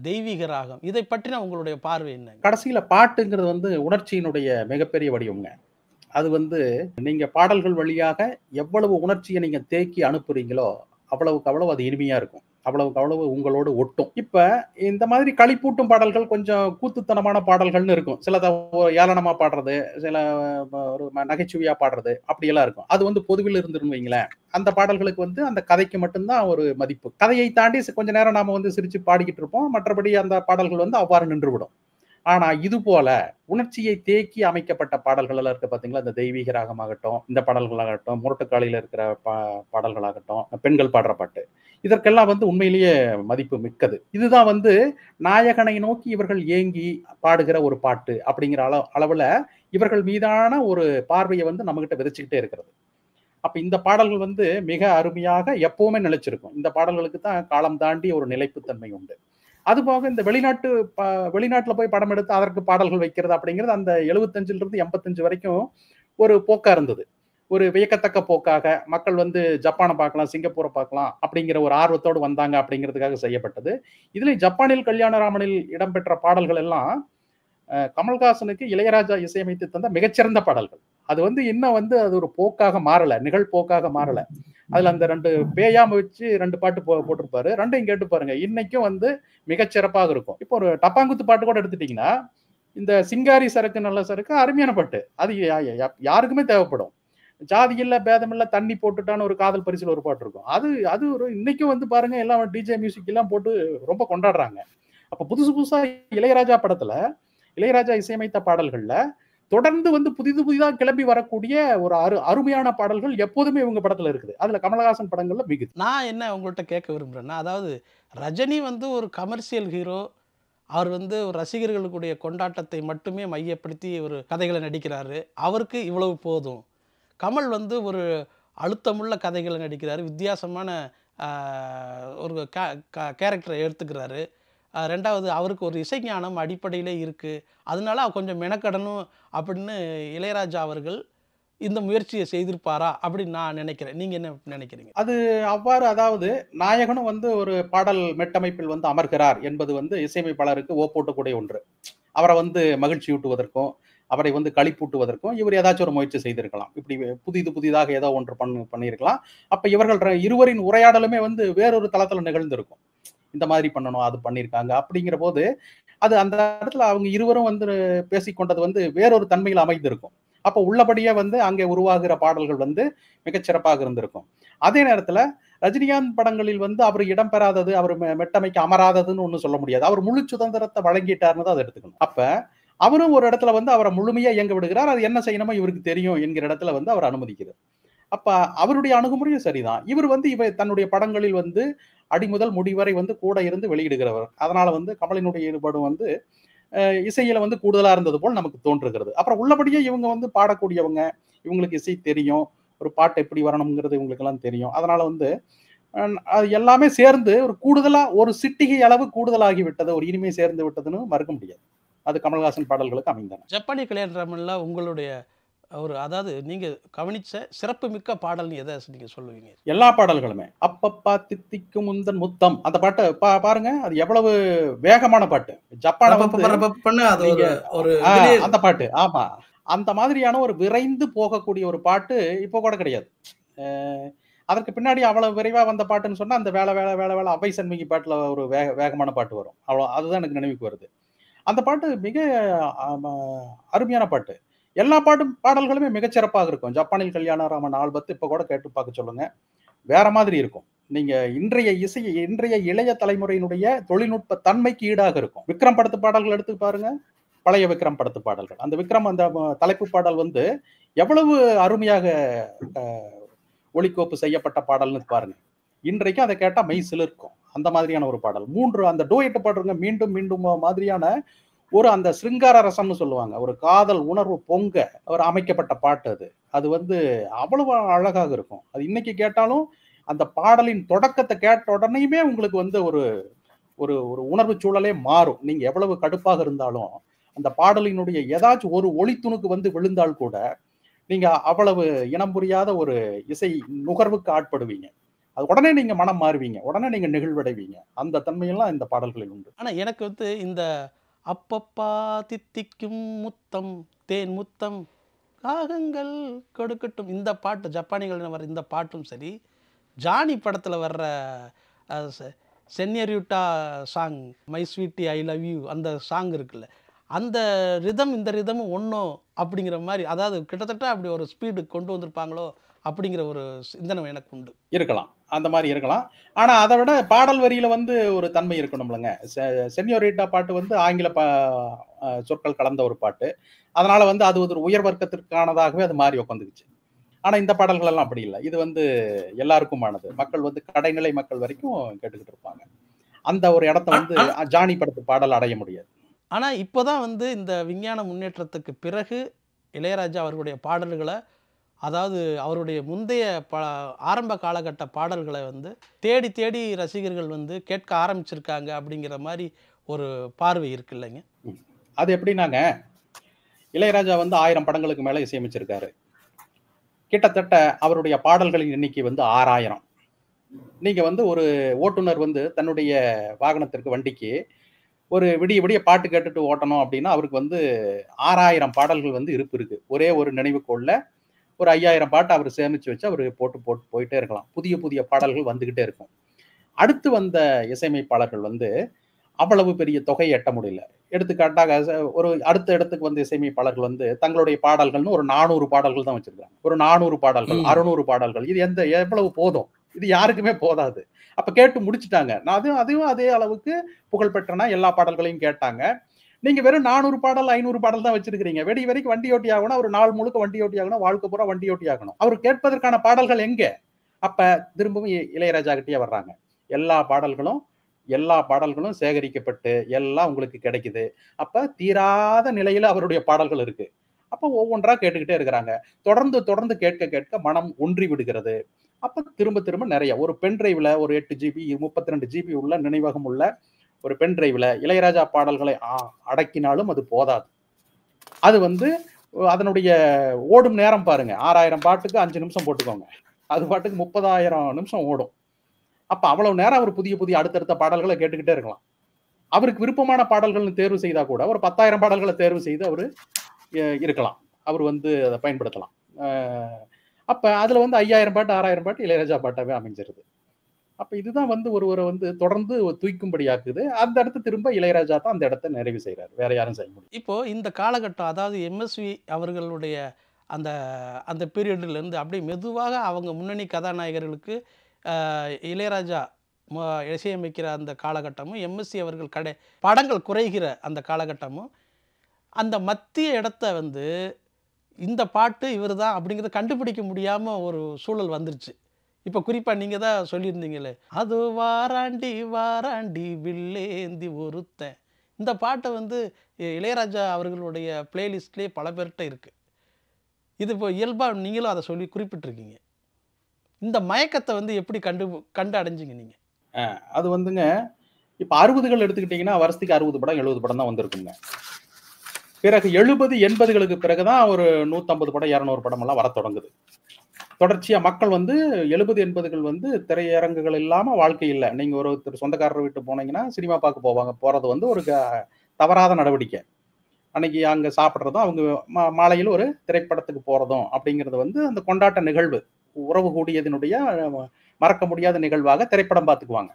தெய்வீக ராகம். இதை பற்றின உங்களுடைய பார்வை என்ன? கடைசியில பாட்டுங்கிறது உணர்ச்சியினுடைய மிகப்பெரிய வடிவம்ங்க. அது நீங்க பாடல்கள் வழியாக எவ்வளவு உணர்ச்சியை நீங்க தேக்கி அனுப்புறீங்களோ அவ்வளவுக்கு அவ்வளவு அது இனிமையா இருக்கும். அவ்வளவுக்கு அவ்வளவு உங்களோடு ஒட்டும். இப்ப இந்த மாதிரி களிப்பூட்டும் பாடல்கள் கொஞ்சம் கூத்துத்தனமான பாடல்கள்னு இருக்கும். சில ஏளனமா பாடுறது, சில ஒரு நகைச்சுவையா பாடுறது, அப்படியெல்லாம் இருக்கும். அது பொதுவில் இருந்துன்னு வைங்களேன், அந்த பாடல்களுக்கு அந்த கதைக்கு மட்டும்தான் ஒரு மதிப்பு. கதையை தாண்டி கொஞ்ச நேரம் நாம சிரிச்சு பாடிக்கிட்டு இருப்போம். மற்றபடி அந்த பாடல்கள் அவ்வாறு நின்றுவிடும். ஆனா இது போல உணர்ச்சியை தேக்கி அமைக்கப்பட்ட பாடல்கள் எல்லாம் இருக்கு பாத்தீங்களா, இந்த தெய்வீக ராகமாகட்டும், இந்த பாடல்களாகட்டும், முரட்டுக்காலில இருக்கிற பாடல்களாகட்டும், பெண்கள் பாடுற பாட்டு, இதற்கெல்லாம் உண்மையிலேயே மதிப்பு மிக்கது. இதுதான் நாயகனை நோக்கி இவர்கள் ஏங்கி பாடுகிற ஒரு பாட்டு அப்படிங்கிற அளவுல இவர்கள் மீதான ஒரு பார்வையை நம்ம கிட்ட விதைச்சுக்கிட்டே இருக்கிறது. அப்ப இந்த பாடல்கள் மிக அருமையாக எப்பவுமே நிலைச்சிருக்கும். இந்த பாடல்களுக்கு தான் காலம் தாண்டி ஒரு நிலைப்புத்தன்மை உண்டு. அதுபோக இந்த வெளிநாட்டுல போய் படம் எடுத்து அதற்கு பாடல்கள் வைக்கிறது அப்படிங்கிறது அந்த 75 இருந்து 85 வரைக்கும் ஒரு போக்கா இருந்தது. ஒரு வியக்கத்தக்க போக்காக மக்கள் ஜப்பானை பார்க்கலாம், சிங்கப்பூரை பார்க்கலாம் அப்படிங்கிற ஒரு ஆர்வத்தோடு வந்தாங்க அப்படிங்கிறதுக்காக செய்யப்பட்டது. இதுல ஜப்பானில் கல்யாணராமனில் இடம்பெற்ற பாடல்கள் எல்லாம் கமல்ஹாசனுக்கு இளையராஜா இசையமைத்து தந்த மிகச்சிறந்த பாடல்கள். அது இன்னும் அது ஒரு போக்காக மாறல, நிகழ்போக்காக மாறல. அதுல அந்த 2 பேயாம வச்சு 2 பாட்டு போட்டிருப்பாரு. 2யும் கேட்டு பாருங்க, இன்னைக்கும் மிகச்சிறப்பாக இருக்கும். இப்போ ஒரு டப்பாங்குத்து பாட்டு கூட எடுத்துட்டீங்கன்னா, இந்த சிங்காரி சரக்கு நல்ல சரக்கு அருமையான பாட்டு. அது யாருக்குமே தேவைப்படும். ஜாதி இல்ல, பேதம் இல்ல, தண்ணி போட்டுட்டான்னு ஒரு காதல் பரிசுல ஒரு பாட்டு இருக்கும். அது ஒரு இன்னைக்கும் பாருங்க, எல்லாம் டிஜே மியூசிக் எல்லாம் போட்டு ரொம்ப கொண்டாடுறாங்க. அப்ப புதுசா இளையராஜா படத்துல இளையராஜா இசையமைத்த பாடல்கள்ல தொடர்ந்து புதிதா கிளம்பி வரக்கூடிய ஒரு அருமையான பாடல்கள் எப்போதுமே இவங்க படத்துல இருக்குது. அதுல கமலஹாசன் படங்கள்ல மிகுதி. நான் என்ன உங்கள்கிட்ட கேட்க விரும்புறேன்னா, அதாவது ரஜினி ஒரு கமர்ஷியல் ஹீரோ. அவர் ஒரு ரசிகர்களுடைய கொண்டாட்டத்தை மட்டுமே மையப்படுத்தி ஒரு கதைகளை நடிக்கிறாரு. அவருக்கு இவ்வளவு போதும். கமல் ஒரு அழுத்தமுள்ள கதைகளை நடிக்கிறாரு. வித்தியாசமான ஒரு கேரக்டரை எடுத்துக்கிறாரு. ரெண்டாவது, அவருக்கு ஒரு இசைஞானம் அடிப்படையிலே இருக்குது. அதனால கொஞ்சம் மெனக்கடணும் அப்படின்னு இளையராஜா அவர்கள் இந்த முயற்சியை செய்திருப்பாரா அப்படின்னு நான் நினைக்கிறேன். நீங்க என்ன நினைக்கிறீங்க? அது அவ்வாறு, அதாவது நாயகனும் ஒரு பாடல் மெட்டமைப்பில் அமர்கிறார் என்பது இசையமைப்பாளருக்கு ஓப்போட்டக்கூடிய ஒன்று. அவரை மகிழ்ச்சியூட்டுவதற்கும் அவரை களிப்பூட்டுவதற்கும் இவர் ஏதாச்சும் ஒரு முயற்சி செய்திருக்கலாம். இப்படி புதிதாக ஏதோ ஒன்று பண்ணியிருக்கலாம். அப்ப இவர்கள் இருவரின் உரையாடலுமே வேறொரு தளத்துல நிகழ்ந்திருக்கும். இந்த மாதிரி பண்ணணும், அது பண்ணியிருக்காங்க அப்படிங்கிற போது அது அந்த இடத்துல அவங்க இருவரும் பேசிக்கொண்டது வேறொரு தன்மையில் அமைந்திருக்கும். அப்ப உள்ளபடியே அங்கே உருவாகிற பாடல்கள் மிகச்சிறப்பாக இருந்திருக்கும். அதே நேரத்துல ரஜினிகாந்த் படங்களில் அவர் இடம்பெறாதது, அவர் மெட்டமைக்கு அமராததுன்னு ஒன்றும் சொல்ல முடியாது. அவர் முழு சுதந்திரத்தை வழங்கிட்டார்னு தான் அதை எடுத்துக்கணும். அப்ப அவரும் ஒரு இடத்துல அவரை முழுமையா இயங்க விடுகிறார். அது என்ன செய்யணுமோ இவருக்கு தெரியும் என்கிற இடத்துல அவர் அனுமதிக்கிறார். அப்ப அவருடைய அணுகுமுறையும் சரிதான். இவர் தன்னுடைய படங்களில் அடிமுதல் முடிவரை கூட இருந்து வெளியிடுகிறவர். அதனால கமலினுடைய ஈடுபாடு இசையில வந்து கூடுதலா இருந்தது போல் நமக்கு தோன்றுகிறது. அப்புறம் உள்ளபடியே இவங்க வந்து பாடக்கூடியவங்க, இவங்களுக்கு இசை தெரியும். ஒரு பாட்டு எப்படி வரணுங்கிறது இவங்களுக்கெல்லாம் தெரியும். அதனால வந்து அது எல்லாமே சேர்ந்து ஒரு கூடுதலா ஒரு சிட்டிகை அளவு கூடுதலாகி விட்டது. ஒரு இனிமை சேர்ந்து விட்டதுன்னு மறுக்க முடியாது. அது கமல்ஹாசன் பாடல்களுக்கு அமைந்தன. ஜப்பானிய கல்யாணராமன்ல உங்களுடைய ஒரு அதாவது நீங்க கவனிச்ச சிறப்புமிக்க பாடல்னு எத நீங்க சொல்லுவீங்க? எல்லா பாடல்களுமே. "அப்பப்பா தித்திக்கும் உந்தன் முத்தம்" அந்த பாட்ட பாருங்க. அது எவ்வளவு வேகமான பாட்டு. ஜப்பான வந்து ரப்பப்பன்னு அது நீங்க ஒரு ஒரு இதுலயே அந்த பாட்டு. ஆமா. அந்த மாதிரியான ஒரு விரைந்து போகக்கூடிய ஒரு பாட்டு இப்போ கூட கிடையாது. அ அதற்கு பின்னாடி அவ்வளவு விரைவா வந்த பாட்டுன்னு சொன்னா, அந்த வேல வேல வேல வேல அவ்வை சண்முகி பாட்டுல ஒரு வேகமான பாட்டு வரும். அதுதான் எனக்கு நினைவுக்கு வருது. அந்த பாட்டு மிக அம அருமையான பாட்டு. எல்லா பாடல்களுமே மிகச் சிறப்பாக இருக்கும். ஜப்பானில் கல்யாணராமன் ஆல்பத்த இப்ப கூட கேட்டு பார்க்க சொல்லுங்க. வேற மாதிரி இருக்கும். நீங்க இன்றைய இளைய தலைமுறையினுடைய தொழில்நுட்ப தன்மைக்கு ஈடாக இருக்கும். விக்ரம் படத்து பாடல்கள் எடுத்து பாருங்க. பழைய விக்ரம் படத்து பாடல்கள். அந்த விக்ரம் அந்த தலைப்பு பாடல் வந்து எவ்வளவு அருமையாக அ ஒளிக்கோப்பு செய்யப்பட்ட பாடல்னு பாருங்க. இன்றைக்கு அத கேட்டா மெய் சிலிர்க்கும். அந்த மாதிரியான ஒரு பாடல். 3 அந்த டூயட் பாடுறங்க மீண்டும் மீண்டும் மாதிரியான ஒரு அந்த சிருங்கார ரசம்னு சொல்லுவாங்க. ஒரு காதல் உணர்வு பொங்க ஒரு அமைக்கப்பட்ட பாட்டு அது. அது வந்து அவ்வளவு அழகாக இருக்கும். அது இன்னைக்கு கேட்டாலும் அந்த பாடலின் தொடக்கத்த கேட்ட உடனேயுமே உங்களுக்கு வந்து ஒரு ஒரு ஒரு உணர்வு சூழலே மாறும். நீங்க எவ்வளவு கடுப்பாக இருந்தாலும், அந்த பாடலினுடைய ஏதாச்சும் ஒரு ஒளித்துணுக்கு வந்து விழுந்தால் கூட, நீங்க அவ்வளவு இனம் புரியாத ஒரு இசை நுகர்வுக்கு ஆட்படுவீங்க. அது உடனே நீங்க மனம் மாறுவீங்க. உடனே நீங்க நெகிழ்வடைவீங்க. அந்த தன்மையெல்லாம் இந்த பாடல்களில் உண்டு. ஆனா எனக்கு வந்து இந்த அப்பப்பா தித்திக்கும் முத்தம், தேன் முத்தம், காகங்கள் கொடுக்கட்டும் இந்த பாட்டு ஜப்பானிகள்ல வர இந்த பாட்டும் சரி, ஜானி படத்துல வர்ற அ செ senorita song my sweetie I love you அந்த சாங் இருக்குல்ல. அந்த ரிதம் இந்த ரிதமும் ஒண்ணும் அப்படிங்கிற மாரி அதாவது கிட்டத்தட்ட அப்படி ஒரு ஸ்பீடு கொண்டு வந்திருப்பாங்களோ அப்படிங்கிற ஒரு சிந்தனை எனக்கு உண்டு. இருக்கலாம். அந்த மாரி இருக்கலாம். ஆனா அத விட பாடல் வரியில வந்து ஒரு தன்மை இருக்கணும்லங்க. சென்யோரிட்டா பாட்டு வந்து ஆங்கில சொற்கள் கலந்த ஒரு பாட்டு. அதனால வந்து அது ஒரு உயர் வர்க்கத்திற்கானதாகவே அது மாறி உட்காந்துக்குச்சு. ஆனா இந்த பாடல்கள் எல்லாம் அப்படி இல்ல. இது வந்து எல்லாருக்குமானது. மக்கள் வந்து கடைநிலை மக்கள் வரைக்கும் கேட்டுக்கிட்டு இருப்பாங்க. அந்த ஒரு இடத்த ஆ- வந்து ஆனா ஜானி படத்து பாடல் அடைய முடியாது. ஆனா இப்போதான் வந்து இந்த விஞ்ஞான முன்னேற்றத்துக்கு பிறகு இளையராஜா அவர்களுடைய பாடல்கள அதாவது அவருடைய முந்தைய ஆரம்ப காலகட்ட பாடல்களை வந்து தேடி தேடி ரசிகர்கள் வந்து கேட்க ஆரம்பிச்சிருக்காங்க அப்படிங்கிற மாதிரி ஒரு பார்வை இருக்கு இல்லைங்க? ம். அது எப்படின்னாங்க, இளையராஜா வந்து 1000 படங்களுக்கு மேல இசையமைச்சிருக்காரு. கிட்டத்தட்ட அவருடைய பாடல்களின் எண்ணிக்கை வந்து 6000. நீங்க வந்து ஒரு ஓட்டுநர் வந்து தன்னுடைய வாகனத்திற்கு வண்டிக்கு ஒரு விடிய விடிய பாட்டு கேட்டுட்டு ஓட்டணும் அப்படின்னா, அவருக்கு வந்து 6000 பாடல்கள் வந்து இருப்பு இருக்கு. ஒரே ஒரு நினைவுகோல்ல ஒரு 5000 பாட்டு அவரு சேமிச்சு வச்சு அவரு போட்டு போட்டு போயிட்டே இருக்கலாம். புதிய புதிய பாடல்கள் வந்துகிட்டே இருக்கும். அடுத்து வந்த இசையமைப்பாளர்கள் வந்து அவ்வளவு பெரிய தொகையை எட்ட முடியல. எடுத்துக்காட்டாக ஒரு அடுத்த இடத்துக்கு வந்த இசையமைப்பாளர்கள் வந்து தங்களுடைய பாடல்கள்னு ஒரு 400 பாடல்கள் தான் வச்சிருக்காங்க. ஒரு 400 பாடல்கள், ம். 600 பாடல்கள். இது எவ்வளவு போதும்? இது யாருக்குமே போதாது. அப்ப கேட்டு முடிச்சுட்டாங்க. அதுவும் அதுவும் அதே அளவுக்கு புகழ் பெற்றன. எல்லா பாடல்களையும் கேட்டாங்க. நீங்க வெறும் 400 பாடல், 500 பாடல் தான் வச்சிருக்கிறீங்க. வெடி வரைக்கும் வண்டி ஓட்டி ஆகணும். ஒரு நாள் முழுக்க வண்டி ஓட்டி ஆகணும். வாழ்க்கை பூரா வண்டி ஓட்டி ஆகணும். அவரு கேட்பதற்கான பாடல்கள் எங்க? அப்ப திரும்பவும் இளையராஜா கிட்டயே வர்றாங்க. எல்லா பாடல்களும் எல்லா பாடல்களும் சேகரிக்கப்பட்டு எல்லாம் உங்களுக்கு கிடைக்குது. அப்ப தீராத நிலையில அவருடைய பாடல்கள் இருக்கு. அப்ப ஒவ்வொன்றா கேட்டுக்கிட்டே இருக்கிறாங்க. தொடர்ந்து தொடர்ந்து கேட்க கேட்க மனம் ஒன்றி விடுகிறது. அப்ப திரும்ப திரும்ப நெறைய ஒரு பென் டிரைவ்ல ஒரு 8 ஜிபி, 32 ஜிபி உள்ள நினைவகம் உள்ள ஒரு பென் டிரைவ்ல இளையராஜா பாடல்களை அடக்கினாலும் அது போதாது. அது வந்து அதனுடைய ஓடும் நேரம் பாருங்க. 6000 பாட்டுக்கு 5 நிமிஷம் போட்டுக்கோங்க. அது பாட்டுக்கு 30,000 நிமிஷம் ஓடும். அப்ப அவ்வளவு நேரம் அவர் புதிய புதிய அடுத்தடுத்த பாடல்கள கேட்டுக்கிட்டே இருக்கலாம். அவருக்கு விருப்பமான பாடல்கள்னு தேர்வு செய்தா கூட ஒரு 10,000 பாடல்கள தேர்வு செய்து அவரு இருக்கலாம். அவர் வந்து அத பயன்படுத்தலாம். அ அப்ப அதுல வந்து 5000 பாட்டு, 6000 பாட்டு இளையராஜா பாட்டாவே அமைஞ்சிருது. அப்ப இதுதான் வந்து ஒருவர வந்து தொடர்ந்து தூய்க்கும்படியாக்குது. அந்த இடத்த திரும்ப இளையராஜா தான் அந்த இடத்த நிறைவு செய்றாரு. வேற யாரும் செய்ய முடியாது. இப்போ இந்த காலகட்டம் அதாவது எம்எஸ்வி அவர்களுடைய அந்த அந்த பீரியட்லேருந்து அப்படியே மெதுவாக அவங்க முன்னணி கதாநாயகர்களுக்கு இளையராஜா இசையமைக்கிற அந்த காலகட்டமும் எம்எஸ்சி அவர்கள் படங்கள் குறைகிற அந்த காலகட்டமும் அந்த மத்திய இடத்த வந்து இந்த பாட்டு இவர் தான் அப்படிங்கிறத கண்டுபிடிக்க முடியாமல் ஒரு சூழல் வந்துருச்சு. இப்போ குறிப்பாக நீங்கள் தான் சொல்லியிருந்தீங்களே, அது வாராண்டி வாராண்டி வில்லேந்தி ஒருத்தன் இந்த பாட்டை வந்து இளையராஜா அவர்களுடைய பிளேலிஸ்ட்லேயே பல பேர்கிட்ட இருக்குது. இது இப்போ இயல்பாக நீங்களும் அதை சொல்லி குறிப்பிட்டிருக்கீங்க. இந்த மயக்கத்தை வந்து எப்படி கண்டு அடைஞ்சிங்க நீங்கள்? அது வந்துங்க, இப்போ 60கள் எடுத்துக்கிட்டிங்கன்னா வருஷத்துக்கு 60 படம் 70 படம் தான் வந்திருக்குங்க. பிறகு 70 80களுக்கு பிறகுதான் ஒரு 150 படம் 200 படம் எல்லாம் வர தொடங்குது. தொடர்ச்சியா மக்கள் வந்து 70 80கள் வந்து திரையரங்குகள் இல்லாம வாழ்க்கை இல்லை. நீங்க ஒருத்தர் சொந்தக்காரர் வீட்டு போனீங்கன்னா சினிமா பார்க்க போறது வந்து ஒரு தவறாத நடவடிக்கை. அன்னைக்கு அங்க சாப்பிட்றதும் அவங்க மாலையில் ஒரு திரைப்படத்துக்கு போறதும் அப்படிங்கிறது வந்து அந்த கொண்டாட்ட நிகழ்வு, உறவு கூடியதனுடைய மறக்க முடியாத நிகழ்வாக திரைப்படம் பார்த்துக்குவாங்க.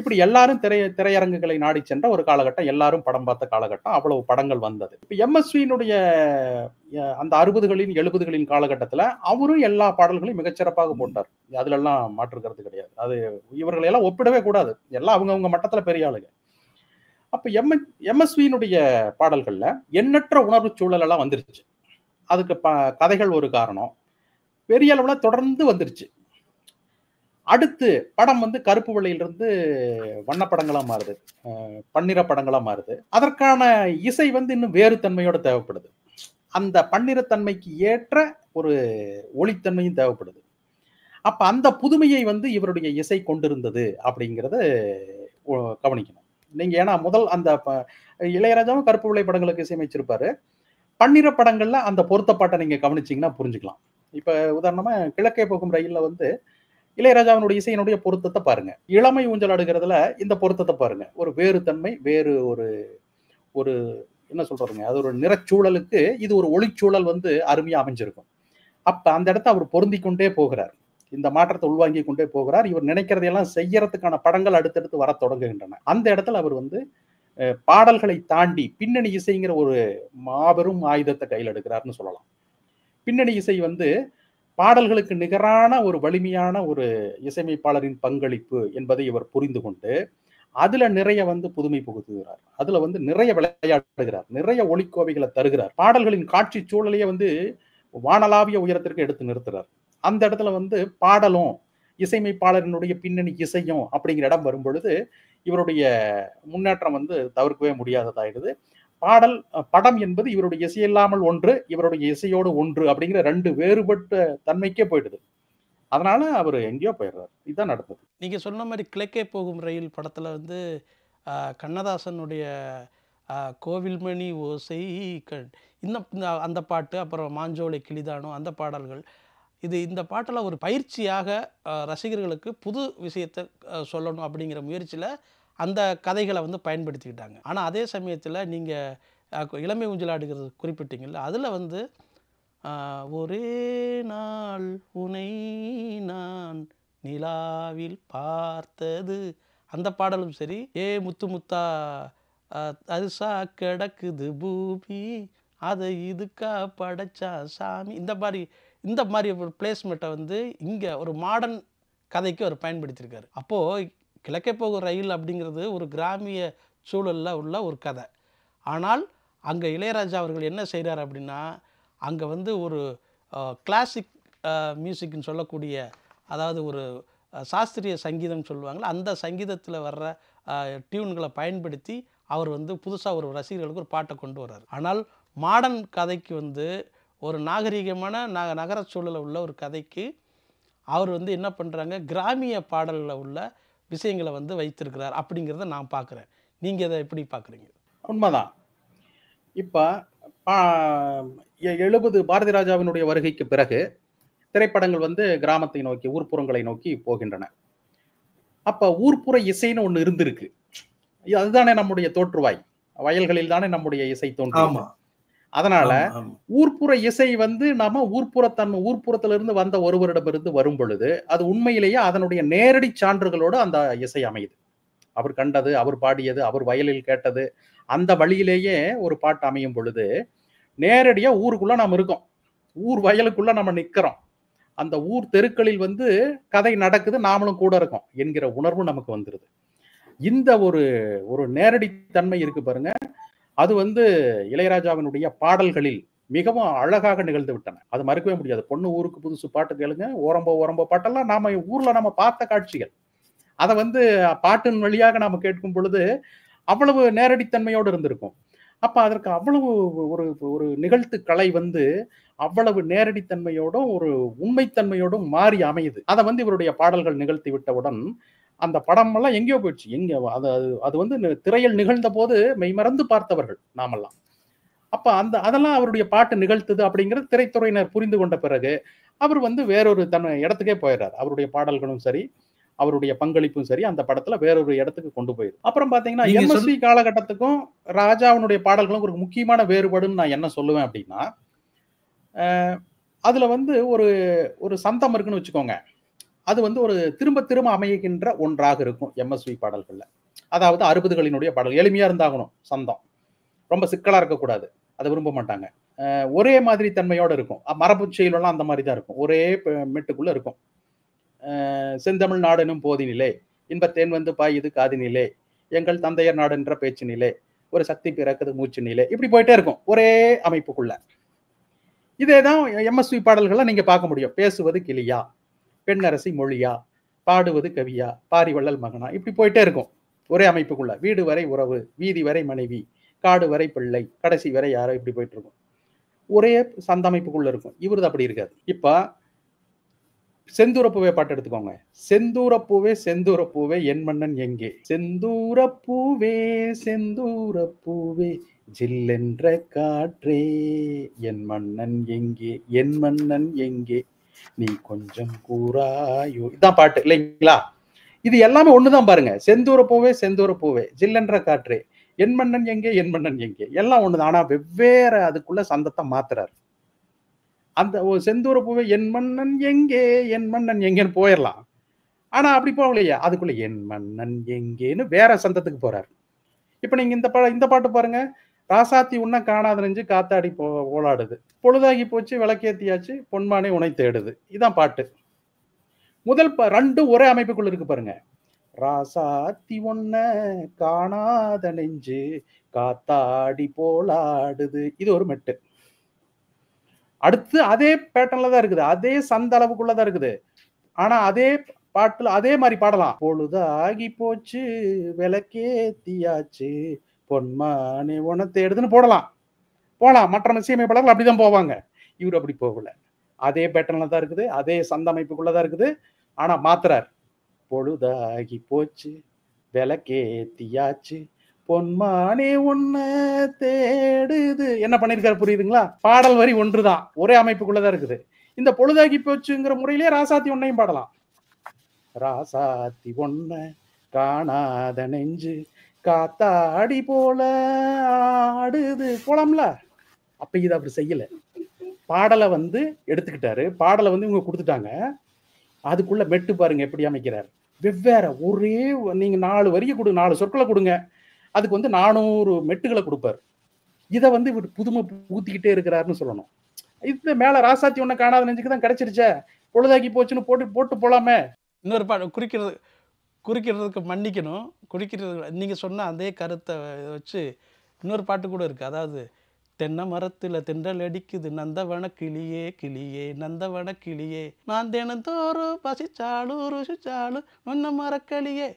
இப்படி எல்லாரும் திரையரங்குகளை நாடி சென்ற ஒரு காலகட்டம், எல்லாரும் படம் பார்த்த காலகட்டம், அவ்வளவு படங்கள் வந்தது. இப்ப எம்எஸ்வியினுடைய அந்த 60களின் 70களின் காலகட்டத்துல அவரும் எல்லா பாடல்களையும் மிகச்சிறப்பாக போட்டார். அதுல எல்லாம் மாற்றுக்கிறது கிடையாது. அது இவர்களை எல்லாம் ஒப்பிடவே கூடாது. எல்லாம் அவங்கவுங்க மட்டத்துல பெரிய ஆளுங்க. அப்ப எம்எஸ்வியினுடைய பாடல்கள்ல எண்ணற்ற உணர்வு சூழல் எல்லாம் வந்துருச்சு. அதுக்கு கதைகள் ஒரு காரணம். பெரிய அளவுல தொடர்ந்து வந்துருச்சு. அடுத்து படம் வந்து கருப்பு வெள்ளையிலிருந்து வண்ணப்படங்களா மாறுது, பன்னிற படங்களா மாறுது. அதற்கான இசை வந்து இன்னும் வேறு தன்மையோட தேவைப்படுது. அந்த பன்னிறத்தன்மைக்கு ஏற்ற ஒரு ஒளித்தன்மையும் தேவைப்படுது. அப்ப அந்த புதுமையை வந்து இவருடைய இசை கொண்டிருந்தது அப்படிங்கிறத கவனிக்கணும் நீங்க. ஏன்னா முதல் அந்த இளையராஜாவும் கருப்பு வெள்ளை படங்களுக்கு இசையமைச்சிருப்பாரு. பன்னிற படங்கள்ல அந்த பொருத்தப்பாட்டை நீங்க கவனிச்சீங்கன்னா புரிஞ்சுக்கலாம். இப்ப உதாரணமா கிழக்கே போகும் ரயில்ல வந்து இளையராஜாவினுடைய இசையினுடைய பொருத்தத்தை பாருங்க. இளமை ஊஞ்சல் ஆடுகிறதுல இந்த பொருத்தத்தை பாருங்க. ஒரு வேறு தன்மை, வேறு ஒரு ஒரு என்ன சொல்றதுங்க, அது ஒரு நிறச்சூழலுக்கு இது ஒரு ஒளிச்சூழல் வந்து அருமையா அமைஞ்சிருக்கும். அப்ப அந்த இடத்த அவர் பொருந்தி கொண்டே போகிறார். இந்த மாற்றத்தை உள்வாங்கி கொண்டே போகிறார். இவர் நினைக்கிறதையெல்லாம் செய்யறதுக்கான படங்கள் அடுத்தடுத்து வர தொடங்குகின்றன. அந்த இடத்துல அவர் வந்து பாடல்களை தாண்டி பின்னணி இசைங்கிற ஒரு மாபெரும் ஆயுதத்தை கையில் எடுக்கிறார்னு சொல்லலாம். பின்னணி இசை வந்து பாடல்களுக்கு நிகரான ஒரு வலிமையான ஒரு இசையமைப்பாளரின் பங்களிப்பு என்பதை இவர் புரிந்து கொண்டு அதுல நிறைய வந்து புதுமை புகுத்துகிறார். அதுல வந்து நிறைய விளையாடுகிறார், நிறைய ஒளிக்கோவைகளை தருகிறார். பாடல்களின் காட்சி சூழலையே வந்து வானளாவிய உயரத்திற்கு எடுத்து நிறுத்துறார். அந்த இடத்துல வந்து பாடலும் இசையமைப்பாளரினுடைய பின்னணி இசையும் அப்படிங்கிற இடம் வரும் பொழுது இவருடைய முன்னேற்றம் வந்து தவிர்க்கவே முடியாததாயிடுது. படம் என்பது இவருடைய இசை இல்லாமல் ஒன்று, இவருடைய இசையோடு ஒன்று அப்படிங்கிற ரெண்டு வேறுபட்ட தன்மைக்கே போயிடுது. அதனால அவர் எங்கேயோ போயிடுறாரு. இதுதான் நடந்தது. நீங்க சொன்ன மாதிரி கிழக்கே போகும் ரயில் படத்துல வந்து கண்ணதாசனுடைய கோவில்மணி ஓசை அந்த பாட்டு, அப்புறம் மாஞ்சோலை கிளிதானோ அந்த பாடல்கள், இந்த பாட்டில் ஒரு பயிற்சியாக ரசிகர்களுக்கு புது விஷயத்தை சொல்லணும் அப்படிங்கிற முயற்சியில் அந்த கதைகளை வந்து பயன்படுத்திக்கிட்டாங்க. ஆனால் அதே சமயத்தில் நீங்கள் இளமை ஊஞ்சலாடுகிறது குறிப்பிட்டீங்கல்ல, அதில் வந்து ஒரே நாள் உனை நான் நிலாவில் பார்த்தது அந்த பாடலும் சரி, ஏ முத்து முத்தா அதுசா கிடக்குது பூமி அதை இதுக்கா படைச்சா சாமி, இந்த மாதிரி ஒரு பிளேஸ்மெண்ட்டை வந்து இங்கே ஒரு மாடர்ன் கதைக்கு அவர் பயன்படுத்தியிருக்காரு. அப்போது கிழக்கே போகும் ரயில் அப்படிங்கிறது ஒரு கிராமிய சூழலில் உள்ள ஒரு கதை. ஆனால் அங்கே இளையராஜா அவர்கள் என்ன செய்கிறார் அப்படின்னா, அங்கே வந்து ஒரு கிளாசிக் மியூசிக்னு சொல்லக்கூடிய, அதாவது ஒரு சாஸ்திரிய சங்கீதம் சொல்லுவாங்களே, அந்த சங்கீதத்தில் வர்ற டியூன்களை பயன்படுத்தி அவர் வந்து புதுசாக ஒரு ரசிகர்களுக்கு ஒரு பாட்டை கொண்டு வர்றார். ஆனால் மாடர்ன் கதைக்கு வந்து ஒரு நாகரிகமான நகர சூழலில் உள்ள ஒரு கதைக்கு அவர் வந்து என்ன பண்ணுறாங்க, கிராமிய பாடலில் உள்ள விஷயங்களை வந்து வைத்திருக்கிறார் அப்படிங்கிறத நான் பார்க்குறேன். நீங்கள் இதை எப்படி பார்க்குறீங்க? உண்மைதான். இப்போ 70 பாரதி ராஜாவினுடைய வருகைக்கு பிறகு திரைப்படங்கள் வந்து கிராமத்தை நோக்கி, ஊர்ப்புறங்களை நோக்கி போகின்றன. அப்ப ஊர்ப்புற இசைன்னு ஒண்ணு இருந்திருக்கு. அதுதானே நம்முடைய தோற்றுவாய். வயல்களில் தானே நம்முடைய இசை தோன்றும். அதனால ஊர்ப்புற இசை வந்து நாம ஊர்ப்புறத்திலிருந்து வந்த ஒருவரிடமிருந்து வரும் பொழுது அது உண்மையிலேயே அதனுடைய நேரடி சான்றுகளோடு அந்த இசை அமையுது. அவர் கண்டது, அவர் பாடியது, அவர் வயலில் கேட்டது, அந்த வழியிலேயே ஒரு பாட்டு அமையும் பொழுது நேரடியா ஊருக்குள்ள நாம் இருக்கோம், ஊர் வயலுக்குள்ள நம்ம நிக்கிறோம், அந்த ஊர் தெருக்களில் வந்து கதை நடக்குது, நாமளும் கூட இருக்கோம் என்கிற உணர்வு நமக்கு வந்துருது. இந்த ஒரு நேரடி தன்மை இருக்கு பாருங்க, அது வந்து இளையராஜாவினுடைய பாடல்களில் மிகவும் அழகாக நிகழ்ந்து விட்டன. அது மறுக்கவே முடியாது. பொண்ணு ஊருக்கு புதுசு பாட்டு கேளுங்க, ஓரம்போ பாட்டெல்லாம் நாம ஊர்ல நம்ம பார்த்த காட்சிகள். அதை வந்து பாட்டின் வழியாக நாம கேட்கும் பொழுது அவ்வளவு நேரடித்தன்மையோடு இருந்திருக்கும். அப்ப அதற்கு அவ்வளவு ஒரு ஒரு நிகழ்த்து கலை வந்து அவ்வளவு நேரடித்தன்மையோடும், ஒரு உண்மைத்தன்மையோடும் மாறி அமையுது. அத வந்து இவருடைய பாடல்கள் நிகழ்த்தி விட்டவுடன், அந்த படமெல்லாம் எங்கேயோ போயிடுச்சு. எங்க அது அது அது வந்து திரையில் நிகழ்ந்தபோது மெய்மறந்து பார்த்தவர்கள் நாமெல்லாம். அப்ப அதெல்லாம் அவருடைய பாட்டு நிகழ்த்துது அப்படிங்கிறது திரைத்துறையினர் புரிந்து கொண்ட பிறகு, அவர் வந்து வேறொரு இடத்துக்கே போயிடுறாரு. அவருடைய பாடல்களும் சரி, அவருடைய பங்களிப்பும் சரி, அந்த படத்துல வேறொரு இடத்துக்கு கொண்டு போயிரும். அப்புறம் பார்த்தீங்கன்னா, நீங்க சொன்ன எம்எஸ்வி காலகட்டத்துக்கும் ராஜாவினுடைய பாடல்களும் ஒரு முக்கியமான வேறுபாடுன்னு நான் என்ன சொல்லுவேன் அப்படின்னா, அ அதுல வந்து ஒரு ஒரு சந்தம் இருக்குன்னு வச்சுக்கோங்க. அது வந்து ஒரு திரும்ப திரும்ப அமைகின்ற ஒன்றாக இருக்கும் எம்எஸ்வி பாடல்கள்ல. அதாவது 60களினுடைய பாடல். எளிமையா இருந்தாகணும் சந்தம். ரொம்ப சிக்கலா இருக்கக்கூடாது. அத விரும்ப மாட்டாங்க. ஒரே மாதிரி தன்மையோட இருக்கும். மரபுச் செயலெல்லாம் அந்த மாரி தான் இருக்கும். ஒரே மெட்டுக்குள்ள இருக்கும். செந்தமிழ் நாடெனும் போதினிலே, இன்பத்தேன் வந்து பாயுது காதினிலே, எங்கள் தந்தையர் நாடென்ற பேச்சினிலே, ஒரு சக்தி பிறக்குது மூச்சினிலே. இப்படி போயிட்டே இருக்கும். ஒரே அமைப்புக்குள்ள. இதே தான் எம்எஸ்வி பாடல்கள்ல நீங்க பார்க்க முடியும். பேசுவது கிளியா, பெண்ணரசி மொழியா, பாடுவது கவியா, பாரிவள்ளல் மகனா, இப்படி போயிட்டே இருக்கும். ஒரே அமைப்புக்குள்ள. வீடு வரை உறவு, வீதி வரை மனைவி, காடு வரை பிள்ளை, கடைசி வரை யாரோ இப்படி போயிட்டு இருக்கும். ஒரே சந்த அமைப்புக்குள்ள இருக்கும். இவரது அப்படி இருக்காது. இப்ப செந்தூரப்பூவே பாட்டு எடுத்துக்கோங்க. செந்தூரப்பூவே செந்தூரப்பூவே என் மன்னன் எங்கே? செந்தூரப்பூவே செந்தூரப்பூவே ஜில்லென்ற காற்றே என் மன்னன் எங்கே? என் மன்னன் எங்கே? நீ கொஞ்சம் கூறாயோ. இதான் பாட்டு இல்லைங்களா? இது எல்லாமே ஒண்ணுதான் பாருங்க. செந்தூரப்பூவே செந்தூரப்பூவே ஜில்லென்ற காற்றே என் மன்னன் எங்கே? என் மன்னன் எங்கே? எல்லாம் ஒண்ணுதான். ஆனா வெவ்வேறு அதுக்குள்ள சந்தத்தை மாத்துறாரு. அந்த செந்தூரப்பூவே என் மன்னன் எங்கே? என் மன்னன் எங்கேன்னு போயிரலாம். ஆனா அப்படி போகலையே. அதுக்குள்ள என் மன்னன் எங்கேன்னு வேற சந்தத்துக்கு போறாரு. இப்ப நீங்க இந்த பாட்டு பாருங்க. ராசாத்தி உன்ன காணாத நெஞ்சு காத்தாடி ஓலாடுது. பொழுதாகி போச்சு விளக்கேத்தியாச்சு பொன்மானே உனை தேடுது. இதான் பாட்டு. முதல் 2 ஒரே அமைப்புக்குள்ள இருக்கு பாருங்க. ராசாத்தி ஒன்ன காணாத நெஞ்சு காத்தாடி போலாடுது. இது ஒரு மெட்டு. அடுத்து அதே பேட்டர்ன்ல தான் இருக்குது. அதே சந்த அளவுக்குள்ள தான் இருக்குது. ஆனா அதே பாட்டுல அதே மாதிரி பாடலாம். பொழுதாகி போச்சு விளக்கேத்தியாச்சு பொன்மானே உன தேடுதுன்னு போடலாம். மற்ற இசையமைப்பாளர்கள் அப்படிதான் போவாங்க. இவர் அப்படி போகல. அதே பேட்டர்ன்ல தான் இருக்குது. அதே சந்த அமைப்புக்குள்ள தான் இருக்குது. ஆனா மாத்துறார். பொழுதாகி போச்சு விளக்கேத்தியாச்சு பொன்மானே உன்ன தேடுது. என்ன பண்ணிருக்காரு புரியுதுங்களா? பாடல் வரி ஒன்றுதான். ஒரே அமைப்புக்குள்ளதான் இருக்குது. இந்த பொழுதாகி போச்சுங்கிற முறையிலே ராசாத்தி ஒன்னையும் பாடலாம். ராசாத்தி ஒன்ன காணாத நெஞ்சு காத்தாடி போல ஆடுது போலாம்ல. அப்ப இது அவர் செய்யல. பாடலை வந்து எடுத்துக்கிட்டாரு. பாடலை வந்து இவங்க கொடுத்துட்டாங்க. அதுக்குள்ள மெட்டு பாருங்க எப்படி அமைக்கிறார். வெவ்வேற ஒரே நீங்க 4 வரியை 4 சொற்களை கொடுங்க. அதுக்கு வந்து 400 மெட்டுகளை கொடுப்பார். இதை வந்து இவர் புதுமை புகுத்திக்கிட்டே இருக்கிறாருன்னு சொல்லணும். இது மேல ராசாத்தி ஒன்ன காணாத நெஞ்சுக்கு தான் கிடைச்சிருச்சே, பொழுதாக்கி போச்சுன்னு போட்டு போலாமே. இன்னொரு பாட்டு குறிக்கிறதுக்கு மன்னிக்கணும். நீங்க சொன்ன அதே கருத்தை வச்சு இன்னொரு பாட்டு கூட இருக்கு. அதாவது தென்னை மரத்துல தென்றல் அடிக்குது நந்தவன கிளியே கிளியே நந்தவன கிளியே நான் தினந்தோறும் பசிச்சாலும் ருசிச்சாலும் ஒன்ன மரக்களியே.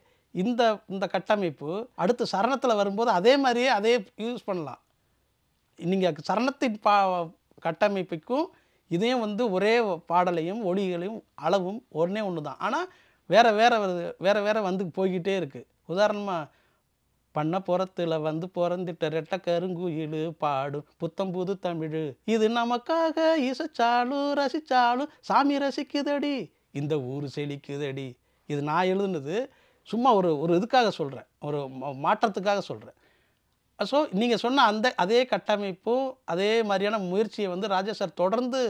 இந்த கட்டமைப்பு அடுத்து சரணத்தில் வரும்போது அதே மாதிரியே அதே யூஸ் பண்ணலாம். நீங்கள் சரணத்தின் கட்டமைப்புக்கும் இதையும் வந்து ஒரே பாடலையும் ஒளிகளையும் அளவும் ஒன்று தான். ஆனால் வேற வேற வந்து போய்கிட்டே இருக்குது. உதாரணமாக பண்ண புறத்தில் வந்து பிறந்துட்ட ரெட்ட கருங்குயிலு பாடும் புத்தம் புது தமிழ் இது நமக்காக இசைச்சாலும் ரசிச்சாலும் சாமி ரசிக்குதடி இந்த ஊர் செழிக்குதடி. இது நான் எழுதுனது. சும்மா ஒரு இதுக்காக சொல்கிறேன், ஒரு மாற்றத்துக்காக சொல்கிறேன். ஸோ நீங்கள் சொன்ன அதே கட்டமைப்பும் அதே மாதிரியான முயற்சியை வந்து ராஜா சார் தொடர்ந்து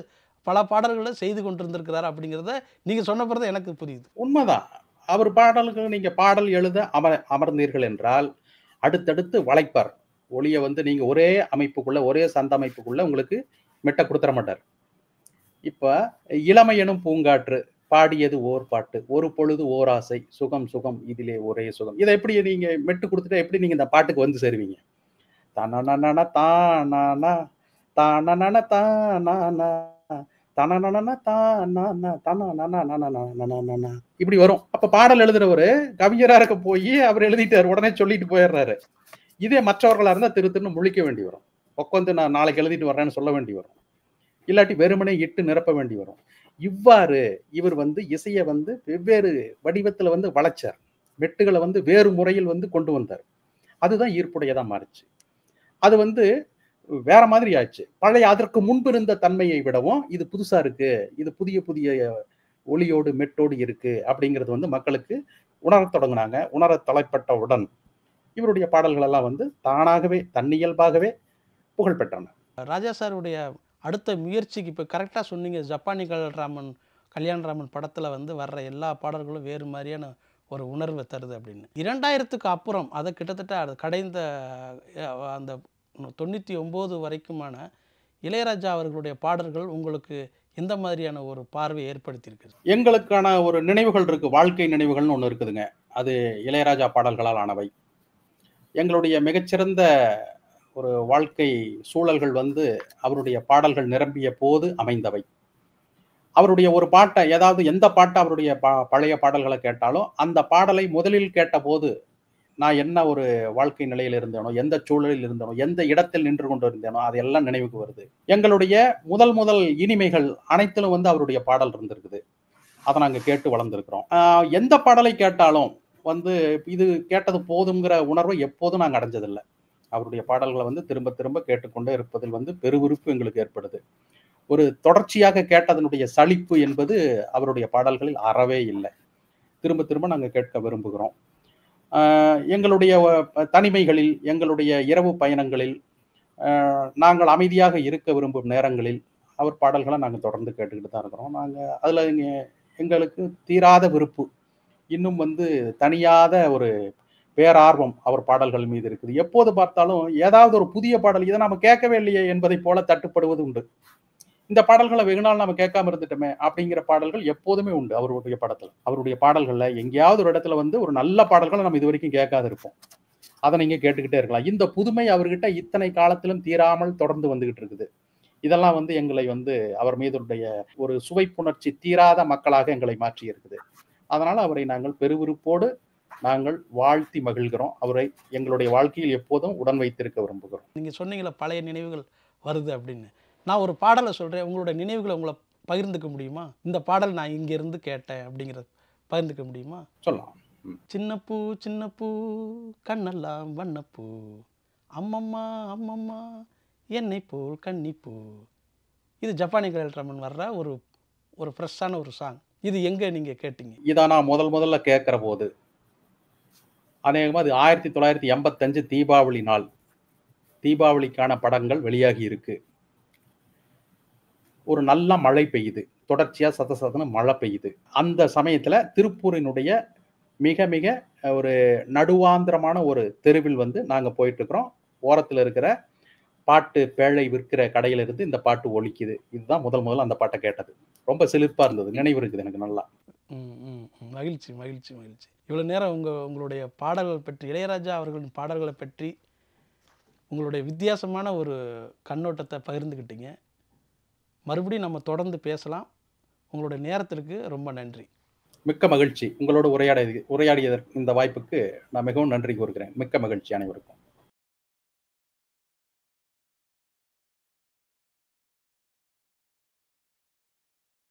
பல பாடல்களை செய்து கொண்டிருந்திருக்கிறார் அப்படிங்கிறத நீங்கள் சொன்ன பிறகு எனக்கு புரியுது. உண்மைதான். அவர் பாடல்கள் நீங்க பாடல் எழுத அமர்ந்தீர்கள் என்றால் அடுத்தடுத்து வளைப்பார். ஒளியை வந்து நீங்க ஒரே அமைப்புக்குள்ள ஒரே சந்த அமைப்புக்குள்ள உங்களுக்கு மெட்ட கொடுத்துட மாட்டார். இப்ப இளமை எனும் பூங்காற்று பாடியது ஓர் பாட்டு, ஒரு பொழுது ஓர் ஆசை, சுகம் சுகம் இதிலே ஒரே சுகம். இதை எப்படி நீங்க மெட்டு கொடுத்துட்டா எப்படி நீங்க இந்த பாட்டுக்கு வந்து சேருவீங்க? தானா தானா தானா தானா தனனனன தானன தனனனனனனனனனனன இப்படி வரும். அப்ப பாடல் எழுதுறவரு கவிஞரா இருக்க போய் அவர் எழுதிட்டாரு. உடனே சொல்லிட்டு போயிடுறாரு. இதே மற்றவர்களா இருந்தா திரு திருன்னு முழிக்க வேண்டி வரும். உட்காந்து நான் நாளைக்கு எழுதிட்டு வர்றேன்னு சொல்ல வேண்டி வரும். இல்லாட்டி வெறுமனே இட்டு நிரப்ப வேண்டி வரும். இவ்வாறு இவர் வந்து இசைய வந்து வெவ்வேறு வடிவத்துல வந்து வளைச்சார். வெட்டுகள வந்து வேறு முறையில் வந்து கொண்டு வந்தார். அதுதான் ஈர்ப்புடையதா மாறுச்சு. அது வந்து வேற மாதிரி ஆச்சு. பழைய அதற்கு முன்பு இருந்த தன்மையை விடவும் இது புதுசா இருக்கு. இது புதிய புதிய ஒலியோடு மெட்டோடு இருக்கு அப்படிங்கிறது வந்து மக்களுக்கு உணரத் தொடங்குனாங்க. உணரத் தலைப்பட்டவுடன் இவருடைய பாடல்கள் எல்லாம் வந்து தானாகவே தன்னியல்பாகவே புகழ் பெற்றன. ராஜா சாருடைய அடுத்த முயற்சிக்கு இப்போ கரெக்டாக சொன்னீங்க. ஜப்பானி கல்யாணராமன் படத்தில் வந்து வர்ற எல்லா பாடல்களும் வேறு மாதிரியான ஒரு உணர்வை தருது அப்படின்னு. 2000க்கு அப்புறம் அதை கிட்டத்தட்ட அது கடைந்த அந்த 99 வரைக்குமான இளையராஜா அவர்களுடைய பாடல்கள் உங்களுக்கு எந்த மாதிரியான ஒரு பார்வையை ஏற்படுத்தியிருக்கு? எங்களுக்கான ஒரு நினைவுகள் இருக்கு. வாழ்க்கை நினைவுகள்னு ஒண்ணு இருக்குதுங்க. அது இளையராஜா பாடல்களால் ஆனவை. எங்களுடைய மிகச்சிறந்த ஒரு வாழ்க்கை சூழல்கள் வந்து அவருடைய பாடல்கள் நிரம்பிய போது அமைந்தவை. அவருடைய ஒரு பாட்டை ஏதாவது எந்த பாட்டை அவருடைய பழைய பாடல்களை கேட்டாலும் அந்த பாடலை முதலில் கேட்டபோது நான் என்ன ஒரு வாழ்க்கை நிலையில் இருந்தேனோ, எந்த சூழலில் இருந்தேனோ, எந்த இடத்தில் நின்று கொண்டு இருந்தேனோ அதெல்லாம் நினைவுக்கு வருது. எங்களுடைய முதல் இனிமைகள் அனைத்திலும் வந்து அவருடைய பாடல் இருந்திருக்குது. அதை நாங்க கேட்டு வளர்ந்துருக்கிறோம். எந்த பாடலை கேட்டாலும் வந்து இது கேட்டது போதுங்கிற உணர்வை எப்போதும் நாங்கள் அடைஞ்சதில்லை. அவருடைய பாடல்களை வந்து திரும்ப திரும்ப கேட்டுக்கொண்டே இருப்பதில் வந்து பெருவிருப்பு எங்களுக்கு ஏற்படுது. ஒரு தொடர்ச்சியாக கேட்டதனுடைய சலிப்பு என்பது அவருடைய பாடல்களில் அறவே இல்லை. திரும்ப திரும்ப நாங்கள் கேட்க விரும்புகிறோம். எங்களுடைய தனிமைகளில், எங்களுடைய இரவு பயணங்களில், நாங்கள் அமைதியாக இருக்க விரும்பும் நேரங்களில் அவர் பாடல்களை நாங்கள் தொடர்ந்து கேட்டுக்கிட்டு தான் இருக்கிறோம். நாங்கள் அதில் எங்களுக்கு தீராத விருப்பு, இன்னும் வந்து தனியாத ஒரு பேரார்வம் அவர் பாடல்கள் மீது இருக்குது. எப்போது பார்த்தாலும் ஏதாவது ஒரு புதிய பாடல் இதை நம்ம கேட்கவே இல்லையே என்பதை போல தட்டுப்படுவது உண்டு. இந்த பாடல்களை வெகு நாள் நம்ம கேட்காம இருந்துட்டோமே அப்படிங்கிற பாடல்கள் எப்போதுமே உண்டு அவருடைய படத்துல. அவருடைய பாடல்கள்ல எங்கேயாவது ஒரு இடத்துல வந்து ஒரு நல்ல பாடல்களை நம்ம இது வரைக்கும் கேட்காது இருப்போம். அதை நீங்க கேட்டுக்கிட்டே இருக்கலாம். இந்த புதுமை அவர்கிட்ட இத்தனை காலத்திலும் தீராமல் தொடர்ந்து வந்துகிட்டு இருக்குது. இதெல்லாம் வந்து எங்களை வந்து அவர் மீதுடைய ஒரு சுவைப்புணர்ச்சி தீராத மக்களாக எங்களை மாற்றி இருக்குது. அதனால அவரை நாங்கள் பெருவிருப்போடு நாங்கள் வாழ்த்தி மகிழ்கிறோம். அவரை எங்களுடைய வாழ்க்கையில் எப்போதும் உடன் வைத்திருக்க விரும்புகிறோம். நீங்க சொன்னீங்களா பழைய நினைவுகள் வருது அப்படின்னு. நான் ஒரு பாடலை சொல்றேன், உங்களோட நினைவுகளை உங்களை பகிர்ந்துக்க முடியுமா? இந்த பாடல் நான் இங்கிருந்து கேட்டேன் அப்படிங்கிறத பகிர்ந்துக்க முடியுமா? சொல்லலாம். சின்ன பூ கண்ணெல்லாம் வண்ணப்பூ, அம்மம்மா அம்மம்மா என்னை போல் கன்னிப்பூ. இது ஜப்பானி கல்யாணராமன் வர்ற ஒரு ஃப்ரெஷ்ஷான ஒரு சாங். இது எங்க நீங்க கேட்டீங்க? இதை நான் முதல்ல கேட்கிற போது அநேகமாக அது 1985 தீபாவளி நாள். தீபாவளிக்கான படங்கள் வெளியாகி இருக்கு. ஒரு நல்ல மழை பெய்யுது. தொடர்ச்சியா சதசதன்னு மழை பெய்யுது. அந்த சமயத்துல திருப்பூரினுடைய மிக மிக ஒரு நடுவாந்திரமான ஒரு தெருவில் வந்து நாங்க போயிட்டு இருக்கிறோம். ஓரத்துல இருக்கிற பாட்டு பேழை விற்கிற கடையில இருந்து இந்த பாட்டு ஒலிக்குது. இதுதான் முதல்ல அந்த பாட்டை கேட்டது. ரொம்ப சிலிர்ப்பா இருந்தது. நினைவு இருக்குது எனக்கு நல்லா. மகிழ்ச்சி மகிழ்ச்சி மகிழ்ச்சி. இவ்வளவு நேரம் உங்களுடைய பாடல்கள் பற்றி, இளையராஜா அவர்களின் பாடல்களை பற்றி உங்களுடைய வித்தியாசமான ஒரு கண்ணோட்டத்தை பகிர்ந்துக்கிட்டீங்க. மறுபடியும் நம்ம தொடர்ந்து பேசலாம். உங்களுடைய நேரத்திற்கு ரொம்ப நன்றி. மிக்க மகிழ்ச்சி. உங்களோட உரையாடியதற்கு இந்த வாய்ப்புக்கு நான் மிகவும் நன்றி கூறுகிறேன். மிக்க மகிழ்ச்சி அனைவருக்கும்.